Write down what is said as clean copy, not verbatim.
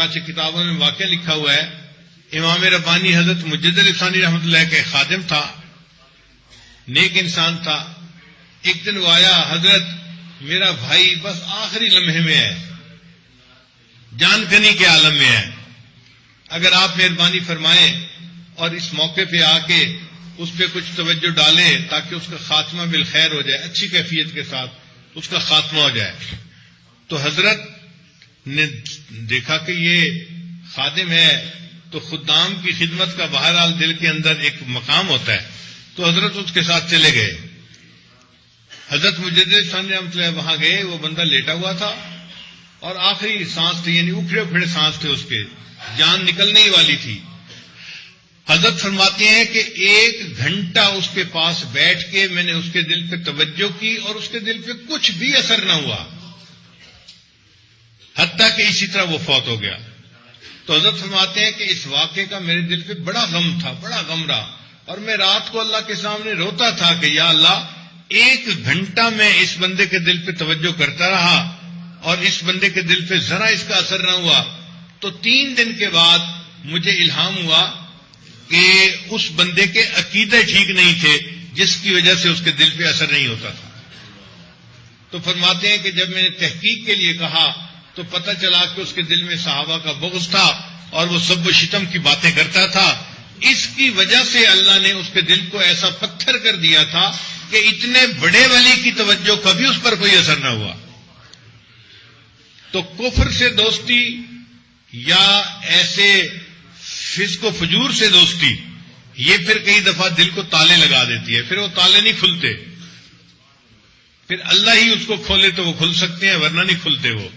چنانچہ کتابوں میں واقعہ لکھا ہوا ہے، امام ربانی حضرت مجد علی ثانی رحمۃ اللہ کا خادم تھا، نیک انسان تھا۔ ایک دن وہ آیا، حضرت میرا بھائی بس آخری لمحے میں ہے، جان کنی کے عالم میں ہے، اگر آپ مہربانی فرمائیں اور اس موقع پہ آ کے اس پہ کچھ توجہ ڈالیں تاکہ اس کا خاتمہ بالخیر ہو جائے، اچھی کیفیت کے ساتھ اس کا خاتمہ ہو جائے۔ تو حضرت نے دیکھا کہ یہ خادم ہے تو خدام کی خدمت کا بہرحال دل کے اندر ایک مقام ہوتا ہے، تو حضرت اس کے ساتھ چلے گئے۔ حضرت مجد ثانی رحمۃ اللہ وہاں گئے، وہ بندہ لیٹا ہوا تھا اور آخری سانس تھی، یعنی اکھڑے اکھڑے سانس تھے، اس کے جان نکلنے ہی والی تھی۔ حضرت فرماتے ہیں کہ 1 گھنٹہ اس کے پاس بیٹھ کے میں نے اس کے دل پہ توجہ کی اور اس کے دل پہ کچھ بھی اثر نہ ہوا، حتیٰ کہ اسی طرح وہ فوت ہو گیا۔ تو حضرت فرماتے ہیں کہ اس واقعے کا میرے دل پہ بڑا غم تھا، بڑا غم رہا، اور میں رات کو اللہ کے سامنے روتا تھا کہ یا اللہ 1 گھنٹہ میں اس بندے کے دل پہ توجہ کرتا رہا اور اس بندے کے دل پہ ذرا اس کا اثر نہ ہوا، تو 3 دن کے بعد مجھے الہام ہوا کہ اس بندے کے عقیدے ٹھیک نہیں تھے جس کی وجہ سے اس کے دل پہ اثر نہیں ہوتا تھا۔ تو فرماتے ہیں کہ جب میں نے تحقیق کے لیے کہا تو پتہ چلا کہ اس کے دل میں صحابہ کا بغض تھا اور وہ سب و شتم کی باتیں کرتا تھا۔ اس کی وجہ سے اللہ نے اس کے دل کو ایسا پتھر کر دیا تھا کہ اتنے بڑے ولی کی توجہ کبھی اس پر کوئی اثر نہ ہوا۔ تو کفر سے دوستی یا ایسے فسق و فجور سے دوستی، یہ پھر کئی دفعہ دل کو تالے لگا دیتی ہے، پھر وہ تالے نہیں کھلتے، پھر اللہ ہی اس کو کھولے تو وہ کھل سکتے ہیں ورنہ نہیں کھلتے وہ۔